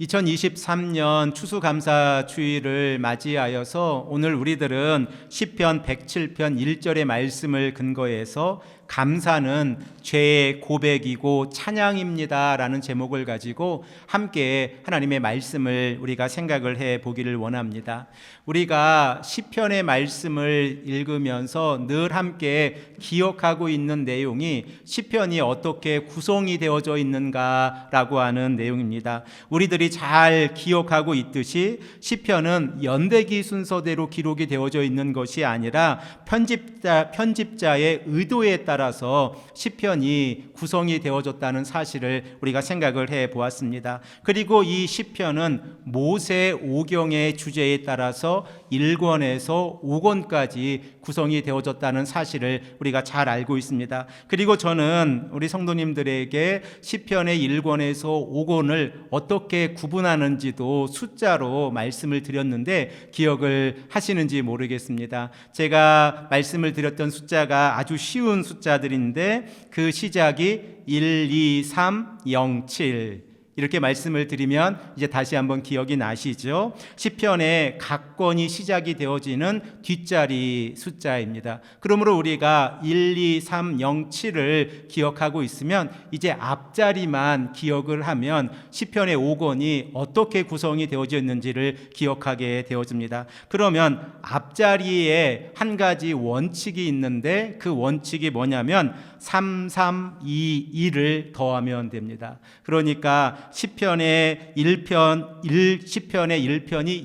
2023년 추수감사주의를 맞이하여서 오늘 우리들은 시편 107편 1절의 말씀을 근거해서 감사는 죄의 고백이고 찬양입니다 라는 제목을 가지고 함께 하나님의 말씀을 우리가 생각을 해 보기를 원합니다. 우리가 시편의 말씀을 읽으면서 늘 함께 기억하고 있는 내용이 시편이 어떻게 구성이 되어져 있는가라고 하는 내용입니다. 우리들이 잘 기억하고 있듯이 시편은 연대기 순서대로 기록이 되어져 있는 것이 아니라 편집자의 의도에 따라서 시편이 구성이 되어졌다는 사실을 우리가 생각을 해 보았습니다. 그리고 이 시편은 모세 오경의 주제에 따라서 1권에서 5권까지 구성이 되어졌다는 사실을 우리가 잘 알고 있습니다. 그리고 저는 우리 성도님들에게 시편의 1권에서 5권을 어떻게 구분하는지도 숫자로 말씀을 드렸는데 기억을 하시는지 모르겠습니다. 제가 말씀을 드렸던 숫자가 아주 쉬운 숫자들인데 그 시작이 1, 2, 3, 0, 7 이렇게 말씀을 드리면 이제 다시 한번 기억이 나시죠? 시편의 각 권이 시작이 되어지는 뒷자리 숫자입니다. 그러므로 우리가 1, 2, 3, 0, 7을 기억하고 있으면 이제 앞자리만 기억을 하면 시편의 5권이 어떻게 구성이 되어져 있는지를 기억하게 되어집니다. 그러면 앞자리에 한 가지 원칙이 있는데 그 원칙이 뭐냐면 3, 3, 2, 2를 더하면 됩니다. 그러니까 시편의 1편이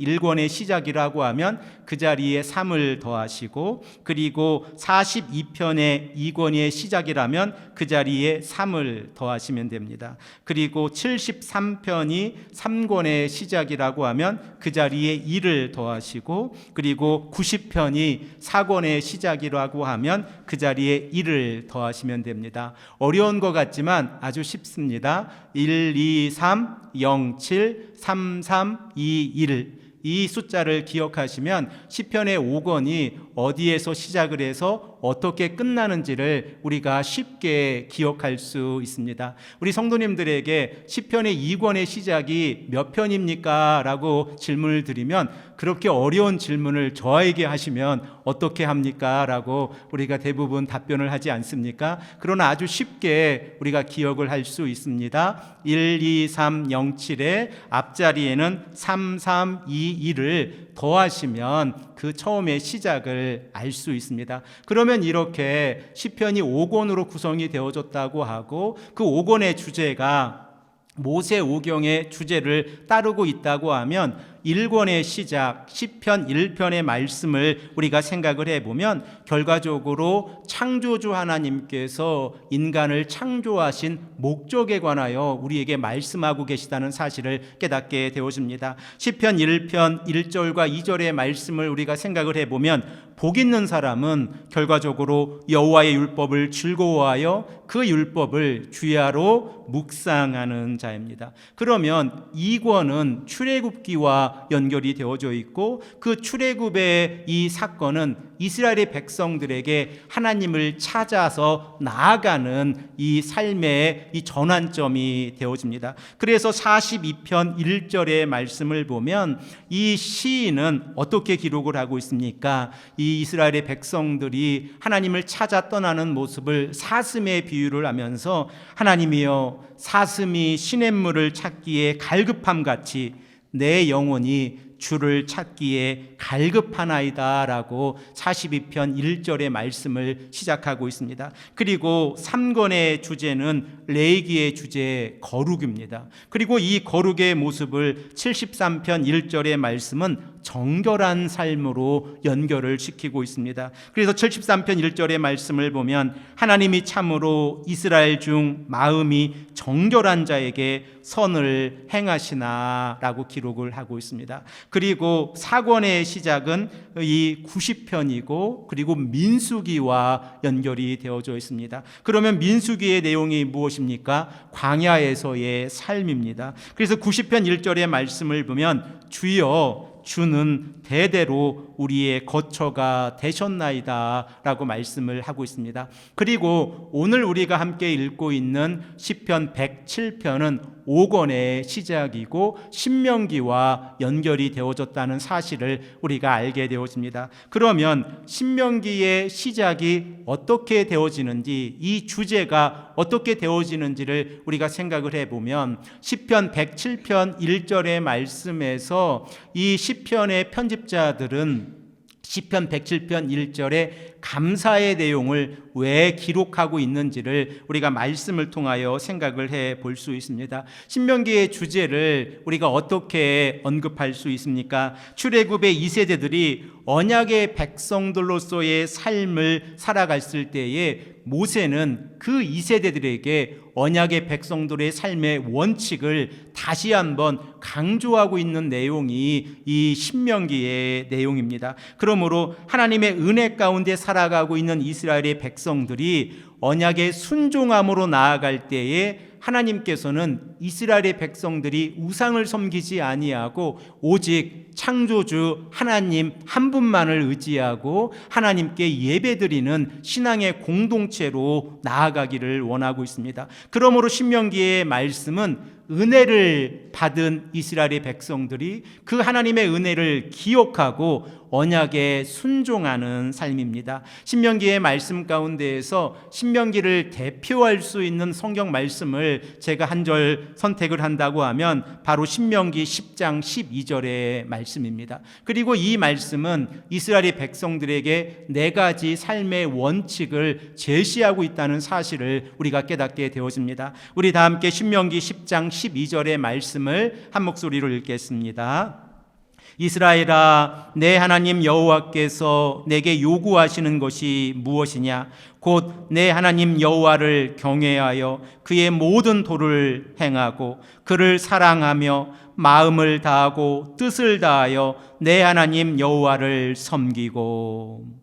1권의 시작이라고 하면 그 자리에 3을 더하시고, 그리고 42편의 2권의 시작이라면 그 자리에 3을 더하시면 됩니다. 그리고 73편이 3권의 시작이라고 하면 그 자리에 2를 더하시고, 그리고 90편이 4권의 시작이라고 하면 그 자리에 1을 더하시면 됩니다. 어려운 것 같지만 아주 쉽습니다. 1, 2, 3, 0, 7, 3, 3, 2, 1 이 숫자를 기억하시면 시편의 5권이 어디에서 시작을 해서 어떻게 끝나는지를 우리가 쉽게 기억할 수 있습니다. 우리 성도님들에게 시편의 2권의 시작이 몇 편입니까? 라고 질문을 드리면 그렇게 어려운 질문을 저에게 하시면 어떻게 합니까? 라고 우리가 대부분 답변을 하지 않습니까? 그러나 아주 쉽게 우리가 기억을 할 수 있습니다. 1, 2, 3, 0, 7의 앞자리에는 3, 3, 2, 1을 더하시면 그 처음의 시작을 알 수 있습니다. 그러면 이렇게 시편이 5권으로 구성이 되어졌다고 하고 그 5권의 주제가 모세 오경의 주제를 따르고 있다고 하면 1권의 시작, 시편 1편의 말씀을 우리가 생각을 해보면 결과적으로 창조주 하나님께서 인간을 창조하신 목적에 관하여 우리에게 말씀하고 계시다는 사실을 깨닫게 되어집니다. 시편 1편 1절과 2절의 말씀을 우리가 생각을 해보면 복 있는 사람은 결과적으로 여호와의 율법을 즐거워하여 그 율법을 주야로 묵상하는 자입니다. 그러면 2권은 출애굽기와 연결이 되어져 있고 그 출애굽의 이 사건은 이스라엘의 백성들에게 하나님을 찾아서 나아가는 이 삶의 이 전환점이 되어집니다. 그래서 42편 1절의 말씀을 보면 이 시인은 어떻게 기록을 하고 있습니까? 이 이스라엘의 백성들이 하나님을 찾아 떠나는 모습을 사슴에 비유를 하면서 하나님이여 사슴이 시냇물을 찾기에 갈급함 같이 내 영혼이 주를 찾기에 갈급하나이다 라고 42편 1절의 말씀을 시작하고 있습니다. 그리고 3권의 주제는 레위기의 주제 거룩입니다. 그리고 이 거룩의 모습을 73편 1절의 말씀은 정결한 삶으로 연결을 시키고 있습니다. 그래서 73편 1절의 말씀을 보면 하나님이 참으로 이스라엘 중 마음이 정결한 자에게 선을 행하시나 라고 기록을 하고 있습니다. 그리고 4권의 시작은 이 90편이고 그리고 민수기와 연결이 되어져 있습니다. 그러면 민수기의 내용이 무엇입니까? 광야에서의 삶입니다. 그래서 90편 1절의 말씀을 보면 주여 주는 대대로 우리의 거처가 되셨나이다 라고 말씀을 하고 있습니다. 그리고 오늘 우리가 함께 읽고 있는 시편 107편은 오건의 시작이고 신명기와 연결이 되어졌다는 사실을 우리가 알게 되어집니다. 그러면 신명기의 시작이 어떻게 되어지는지, 이 주제가 어떻게 되어지는지를 우리가 생각을 해보면 시편 107편 1절의 말씀에서 이 시편의 편집자들은 시편 107편 1절에 감사의 내용을 왜 기록하고 있는지를 우리가 말씀을 통하여 생각을 해 볼 수 있습니다. 신명기의 주제를 우리가 어떻게 언급할 수 있습니까? 출애굽의 2세대들이 언약의 백성들로서의 삶을 살아갔을 때에 모세는 그 2세대들에게 언약의 백성들의 삶의 원칙을 다시 한번 강조하고 있는 내용이 이 신명기의 내용입니다. 그러므로 하나님의 은혜 가운데 살아가고 있는 이스라엘의 백성들이 언약의 순종함으로 나아갈 때에 하나님께서는 이스라엘의 백성들이 우상을 섬기지 아니하고 오직 창조주 하나님 한 분만을 의지하고 하나님께 예배드리는 신앙의 공동체로 나아가기를 원하고 있습니다. 그러므로 신명기의 말씀은 은혜를 받은 이스라엘의 백성들이 그 하나님의 은혜를 기억하고 언약에 순종하는 삶입니다. 신명기의 말씀 가운데에서 신명기를 대표할 수 있는 성경 말씀을 제가 한 절 선택을 한다고 하면 바로 신명기 10장 12절의 말씀입니다. 그리고 이 말씀은 이스라엘의 백성들에게 네 가지 삶의 원칙을 제시하고 있다는 사실을 우리가 깨닫게 되어집니다. 우리 다 함께 신명기 10장 12절의 말씀을 한 목소리로 읽겠습니다. 이스라엘아, 내 하나님 여호와께서 내게 요구하시는 것이 무엇이냐? 곧 내 하나님 여호와를 경외하여 그의 모든 도를 행하고 그를 사랑하며 마음을 다하고 뜻을 다하여 내 하나님 여호와를 섬기고.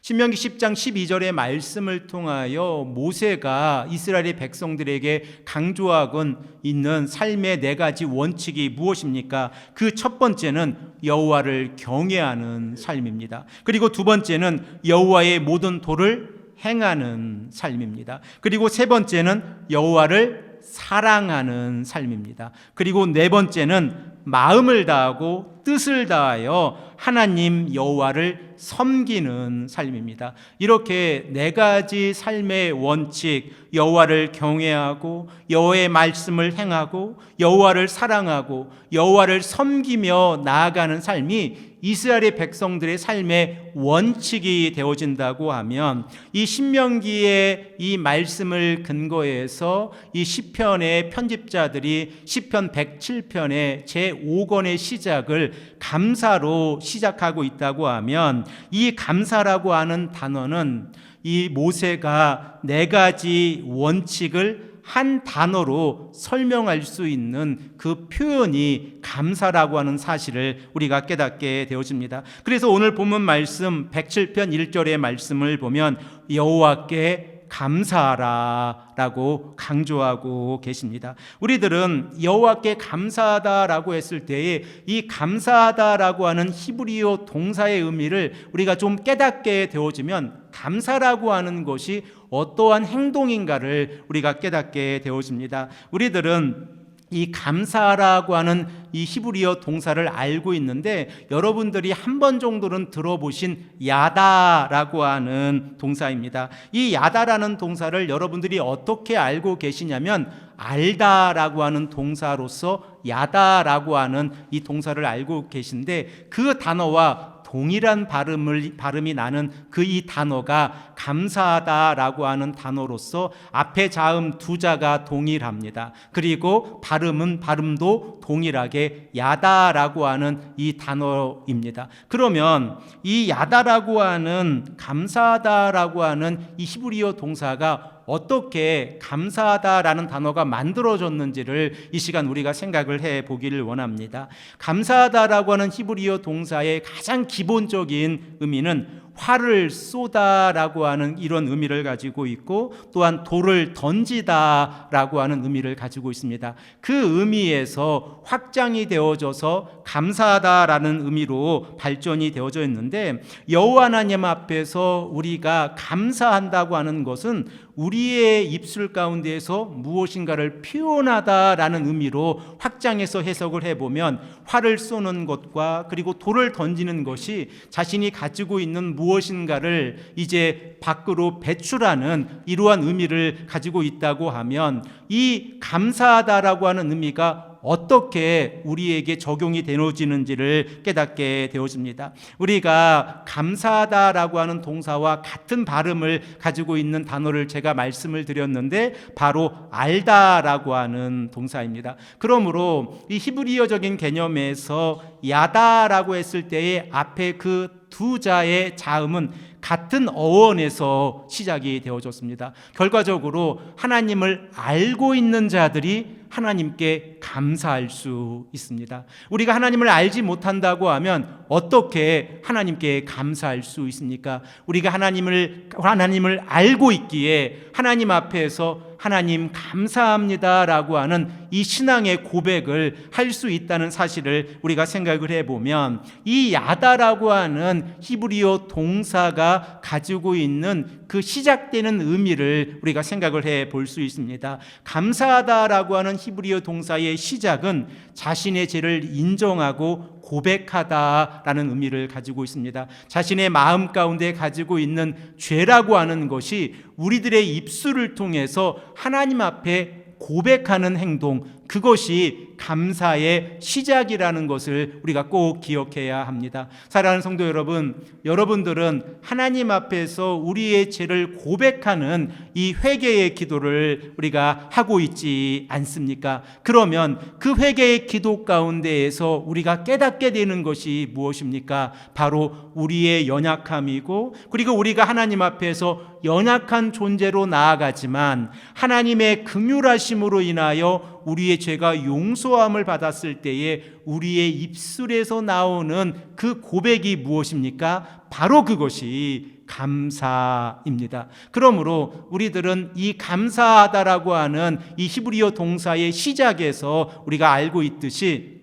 신명기 10장 12절의 말씀을 통하여 모세가 이스라엘의 백성들에게 강조하고 있는 삶의 네 가지 원칙이 무엇입니까? 그 첫 번째는 여호와를 경외하는 삶입니다. 그리고 두 번째는 여호와의 모든 도를 행하는 삶입니다. 그리고 세 번째는 여호와를 사랑하는 삶입니다. 그리고 네 번째는 마음을 다하고 뜻을 다하여 하나님 여호와를 섬기는 삶입니다. 이렇게 네 가지 삶의 원칙, 여호와를 경외하고 여호와의 말씀을 행하고 여호와를 사랑하고 여호와를 섬기며 나아가는 삶이 이스라엘의 백성들의 삶의 원칙이 되어진다고 하면 이 신명기의 이 말씀을 근거해서 이 시편의 편집자들이 시편 107편의 제5권의 시작을 감사로 시작하고 있다고 하면 이 감사라고 하는 단어는 이 모세가 네 가지 원칙을 한 단어로 설명할 수 있는 그 표현이 감사라고 하는 사실을 우리가 깨닫게 되어집니다. 그래서 오늘 본문 말씀 107편 1절의 말씀을 보면 여호와께 감사하라 라고 강조하고 계십니다. 우리들은 여호와께 감사하다라고 했을 때에 이 감사하다라고 하는 히브리어 동사의 의미를 우리가 좀 깨닫게 되어지면 감사라고 하는 것이 어떠한 행동인가를 우리가 깨닫게 되어집니다. 우리들은 이 감사라고 하는 이 히브리어 동사를 알고 있는데 여러분들이 한 번 정도는 들어보신 야다라고 하는 동사입니다. 이 야다라는 동사를 여러분들이 어떻게 알고 계시냐면 알다라고 하는 동사로서 야다라고 하는 이 동사를 알고 계신데 그 단어와 동일한 발음이 나는 그 이 단어가 감사하다라고 하는 단어로서 앞에 자음 두 자가 동일합니다. 그리고 발음도 동일하게 야다라고 하는 이 단어입니다. 그러면 이 야다라고 하는 감사하다라고 하는 이 히브리어 동사가 어떻게 감사하다라는 단어가 만들어졌는지를 이 시간 우리가 생각을 해 보기를 원합니다. 감사하다라고 하는 히브리어 동사의 가장 기본적인 의미는 활을 쏘다라고 하는 이런 의미를 가지고 있고 또한 돌을 던지다라고 하는 의미를 가지고 있습니다. 그 의미에서 확장이 되어져서 감사하다라는 의미로 발전이 되어져 있는데 여호와 하나님 앞에서 우리가 감사한다고 하는 것은 우리의 입술 가운데에서 무엇인가를 표현하다라는 의미로 확장해서 해석을 해보면 활을 쏘는 것과 그리고 돌을 던지는 것이 자신이 가지고 있는 무엇인가를 이제 밖으로 배출하는 이러한 의미를 가지고 있다고 하면 이 감사하다라고 하는 의미가 어떻게 우리에게 적용이 되어지는지를 깨닫게 되어집니다. 우리가 감사하다라고 하는 동사와 같은 발음을 가지고 있는 단어를 제가 말씀을 드렸는데 바로 알다라고 하는 동사입니다. 그러므로 이 히브리어적인 개념에서 야다라고 했을 때의 앞에 그 두 자의 자음은 같은 어원에서 시작이 되어졌습니다. 결과적으로 하나님을 알고 있는 자들이 하나님께 감사할 수 있습니다. 우리가 하나님을 알지 못한다고 하면 어떻게 하나님께 감사할 수 있습니까? 우리가 하나님을 알고 있기에 하나님 앞에서 하나님 감사합니다라고 하는 이 신앙의 고백을 할 수 있다는 사실을 우리가 생각을 해보면 이 야다라고 하는 히브리어 동사가 가지고 있는 그 시작되는 의미를 우리가 생각을 해볼 수 있습니다. 감사하다라고 하는 히브리어 동사의 시작은 자신의 죄를 인정하고 고백하다라는 의미를 가지고 있습니다. 자신의 마음 가운데 가지고 있는 죄라고 하는 것이 우리들의 입술을 통해서 하나님 앞에 고백하는 행동, 그것이 감사의 시작이라는 것을 우리가 꼭 기억해야 합니다. 사랑하는 성도 여러분, 여러분들은 하나님 앞에서 우리의 죄를 고백하는 이 회개의 기도를 우리가 하고 있지 않습니까? 그러면 그 회개의 기도 가운데에서 우리가 깨닫게 되는 것이 무엇입니까? 바로 우리의 연약함이고, 그리고 우리가 하나님 앞에서 연약한 존재로 나아가지만 하나님의 긍휼하심으로 인하여 우리의 죄가 용서함을 받았을 때에 우리의 입술에서 나오는 그 고백이 무엇입니까? 바로 그것이 감사입니다. 그러므로 우리들은 이 감사하다라고 하는 이 히브리어 동사의 시작에서 우리가 알고 있듯이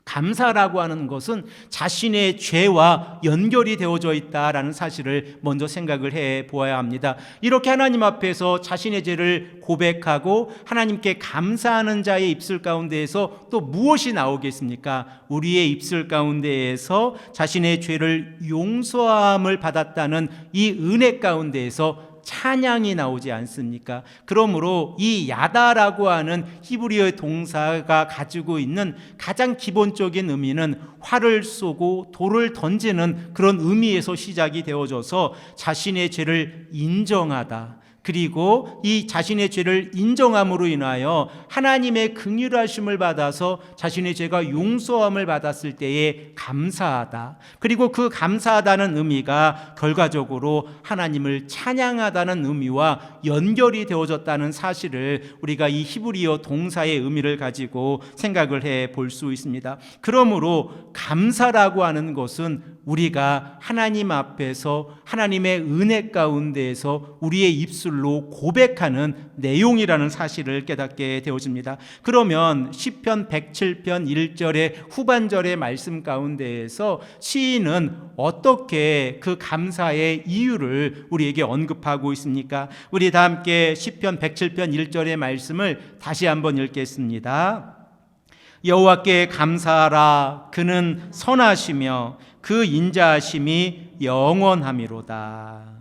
감사라고 하는 것은 자신의 죄와 연결이 되어져 있다라는 사실을 먼저 생각을 해 보아야 합니다. 이렇게 하나님 앞에서 자신의 죄를 고백하고 하나님께 감사하는 자의 입술 가운데에서 또 무엇이 나오겠습니까? 우리의 입술 가운데에서 자신의 죄를 용서함을 받았다는 이 은혜 가운데에서 찬양이 나오지 않습니까? 그러므로 이 야다라고 하는 히브리어의 동사가 가지고 있는 가장 기본적인 의미는 활을 쏘고 돌을 던지는 그런 의미에서 시작이 되어져서 자신의 죄를 인정하다, 그리고 이 자신의 죄를 인정함으로 인하여 하나님의 긍휼하심을 받아서 자신의 죄가 용서함을 받았을 때에 감사하다, 그리고 그 감사하다는 의미가 결과적으로 하나님을 찬양하다는 의미와 연결이 되어졌다는 사실을 우리가 이 히브리어 동사의 의미를 가지고 생각을 해 볼 수 있습니다. 그러므로 감사라고 하는 것은 우리가 하나님 앞에서 하나님의 은혜 가운데에서 우리의 입술로 고백하는 내용이라는 사실을 깨닫게 되어집니다. 그러면 시편 107편 1절의 후반절의 말씀 가운데에서 시인은 어떻게 그 감사의 이유를 우리에게 언급하고 있습니까? 우리 다 함께 시편 107편 1절의 말씀을 다시 한번 읽겠습니다. 여호와께 감사하라. 그는 선하시며 그 인자하심이 영원함이로다.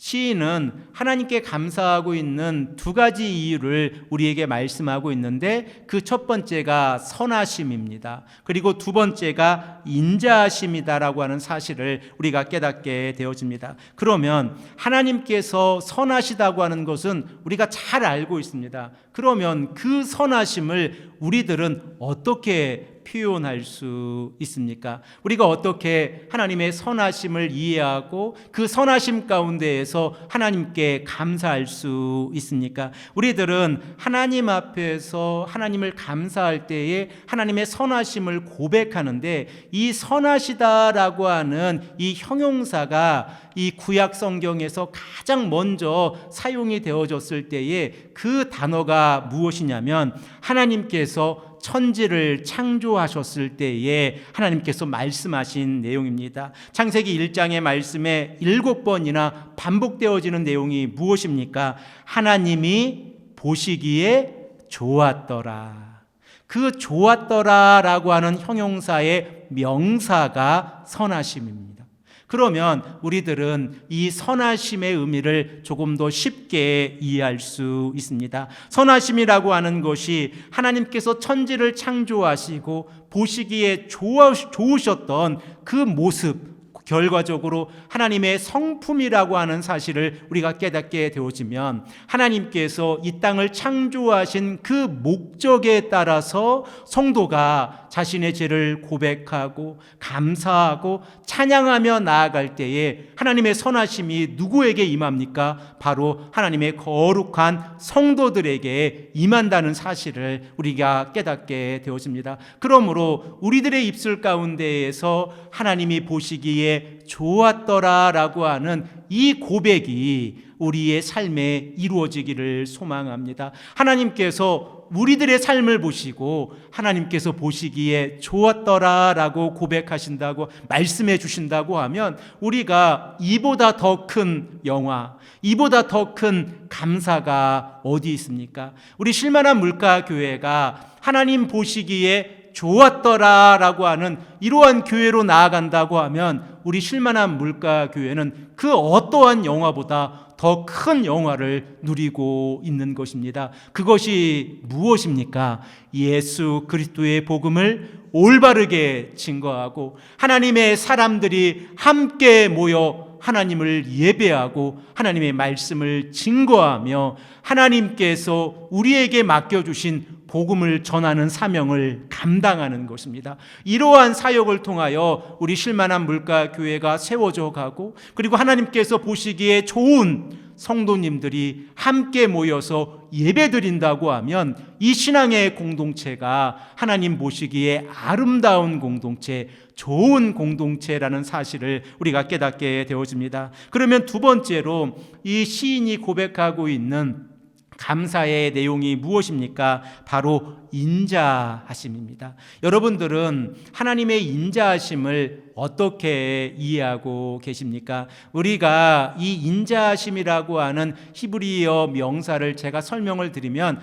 시인은 하나님께 감사하고 있는 두 가지 이유를 우리에게 말씀하고 있는데 그 첫 번째가 선하심입니다. 그리고 두 번째가 인자하심이다라고 하는 사실을 우리가 깨닫게 되어집니다. 그러면 하나님께서 선하시다고 하는 것은 우리가 잘 알고 있습니다. 그러면 그 선하심을 우리들은 어떻게 표현할 수 있습니까? 우리가 어떻게 하나님의 선하심을 이해하고 그 선하심 가운데에서 하나님께 감사할 수 있습니까? 우리들은 하나님 앞에서 하나님을 감사할 때에 하나님의 선하심을 고백하는데 이 선하시다라고 하는 이 형용사가 이 구약 성경에서 가장 먼저 사용이 되어졌을 때에 그 단어가 무엇이냐면 하나님께서 천지를 창조하셨을 때에 하나님께서 말씀하신 내용입니다. 창세기 1장의 말씀에 7번이나 반복되어지는 내용이 무엇입니까? 하나님이 보시기에 좋았더라. 그 좋았더라라고 하는 형용사의 명사가 선하심입니다. 그러면 우리들은 이 선하심의 의미를 조금 더 쉽게 이해할 수 있습니다. 선하심이라고 하는 것이 하나님께서 천지를 창조하시고 보시기에 좋으셨던 그 모습, 결과적으로 하나님의 성품이라고 하는 사실을 우리가 깨닫게 되어지면 하나님께서 이 땅을 창조하신 그 목적에 따라서 성도가 자신의 죄를 고백하고 감사하고 찬양하며 나아갈 때에 하나님의 선하심이 누구에게 임합니까? 바로 하나님의 거룩한 성도들에게 임한다는 사실을 우리가 깨닫게 되어집니다. 그러므로 우리들의 입술 가운데에서 하나님이 보시기에 좋았더라라고 하는 이 고백이 우리의 삶에 이루어지기를 소망합니다. 하나님께서 우리들의 삶을 보시고 하나님께서 보시기에 좋았더라라고 고백하신다고 말씀해 주신다고 하면 우리가 이보다 더 큰 영화, 이보다 더 큰 감사가 어디 있습니까? 우리 실만한 물가교회가 하나님 보시기에 좋았더라라고 하는 이러한 교회로 나아간다고 하면 우리 실만한 물가교회는 그 어떠한 영화보다 더 큰 영화를 누리고 있는 것입니다. 그것이 무엇입니까? 예수 그리스도의 복음을 올바르게 증거하고 하나님의 사람들이 함께 모여 하나님을 예배하고 하나님의 말씀을 증거하며 하나님께서 우리에게 맡겨주신 복음을 전하는 사명을 감당하는 것입니다. 이러한 사역을 통하여 우리 실만한 물가교회가 세워져 가고 그리고 하나님께서 보시기에 좋은 성도님들이 함께 모여서 예배드린다고 하면 이 신앙의 공동체가 하나님 보시기에 아름다운 공동체, 좋은 공동체라는 사실을 우리가 깨닫게 되어집니다. 그러면 두 번째로 이 시인이 고백하고 있는 감사의 내용이 무엇입니까? 바로 인자하심입니다. 여러분들은 하나님의 인자하심을 어떻게 이해하고 계십니까? 우리가 이 인자하심이라고 하는 히브리어 명사를 제가 설명을 드리면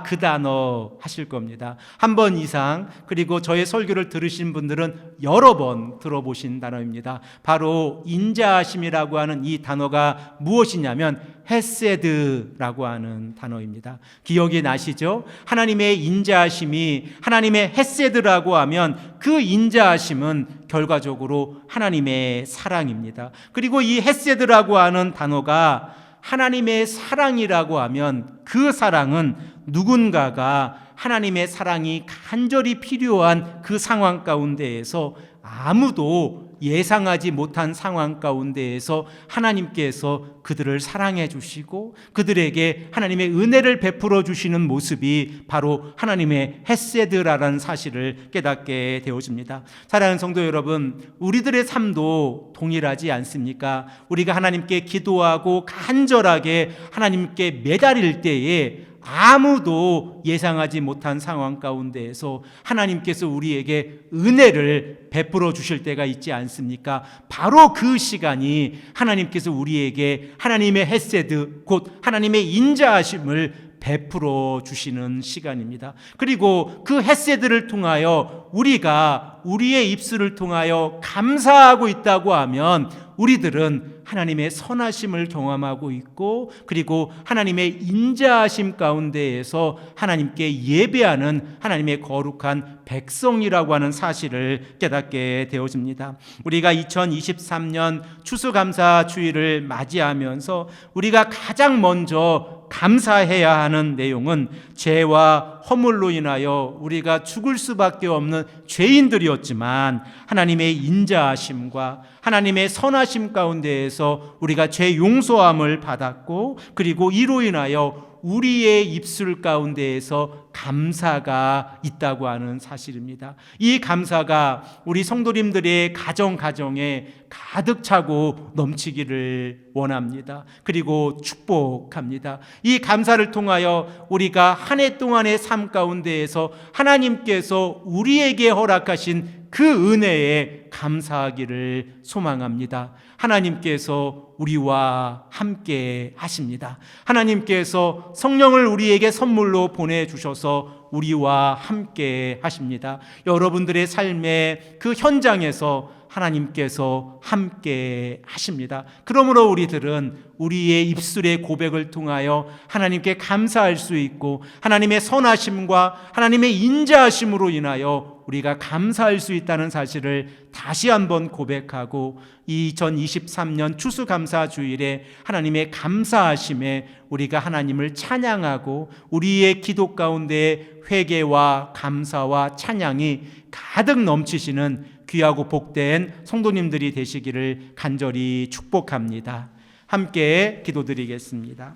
그 단어 하실 겁니다. 한 번 이상, 그리고 저의 설교를 들으신 분들은 여러 번 들어보신 단어입니다. 바로 인자하심이라고 하는 이 단어가 무엇이냐면 헤세드라고 하는 단어입니다. 기억이 나시죠? 하나님의 인자하심이 하나님의 헤세드라고 하면 그 인자하심은 결과적으로 하나님의 사랑입니다. 그리고 이 헤세드라고 하는 단어가 하나님의 사랑이라고 하면 그 사랑은 누군가가 하나님의 사랑이 간절히 필요한 그 상황 가운데에서 아무도 예상하지 못한 상황 가운데에서 하나님께서 그들을 사랑해 주시고 그들에게 하나님의 은혜를 베풀어 주시는 모습이 바로 하나님의 헤세드라는 사실을 깨닫게 되어집니다. 사랑하는 성도 여러분, 우리들의 삶도 동일하지 않습니까? 우리가 하나님께 기도하고 간절하게 하나님께 매달릴 때에 아무도 예상하지 못한 상황 가운데에서 하나님께서 우리에게 은혜를 베풀어 주실 때가 있지 않습니까? 바로 그 시간이 하나님께서 우리에게 하나님의 헤세드, 곧 하나님의 인자하심을 베풀어 주시는 시간입니다. 그리고 그 헤세드를 통하여 우리가 우리의 입술을 통하여 감사하고 있다고 하면 우리들은 하나님의 선하심을 경험하고 있고 그리고 하나님의 인자하심 가운데에서 하나님께 예배하는 하나님의 거룩한 백성이라고 하는 사실을 깨닫게 되어집니다. 우리가 2023년 추수감사 주일을 맞이하면서 우리가 가장 먼저 감사해야 하는 내용은 죄와 허물로 인하여 우리가 죽을 수밖에 없는 죄인들이었지만 하나님의 인자하심과 하나님의 선하심 가운데에서 우리가 죄 용서함을 받았고 그리고 이로 인하여 우리의 입술 가운데에서 감사가 있다고 하는 사실입니다. 이 감사가 우리 성도님들의 가정에 가득 차고 넘치기를 원합니다. 그리고 축복합니다. 이 감사를 통하여 우리가 한 해 동안의 삶 가운데에서 하나님께서 우리에게 허락하신 그 은혜에 감사하기를 소망합니다. 하나님께서 우리와 함께 하십니다. 하나님께서 성령을 우리에게 선물로 보내주셔서 우리와 함께 하십니다. 여러분들의 삶의 그 현장에서 하나님께서 함께 하십니다. 그러므로 우리들은 우리의 입술의 고백을 통하여 하나님께 감사할 수 있고, 하나님의 선하심과 하나님의 인자하심으로 인하여 우리가 감사할 수 있다는 사실을 다시 한번 고백하고, 2023년 추수감사주일에 하나님의 감사하심에 우리가 하나님을 찬양하고, 우리의 기도 가운데 회개와 감사와 찬양이 가득 넘치시는 귀하고 복된 성도님들이 되시기를 간절히 축복합니다. 함께 기도드리겠습니다.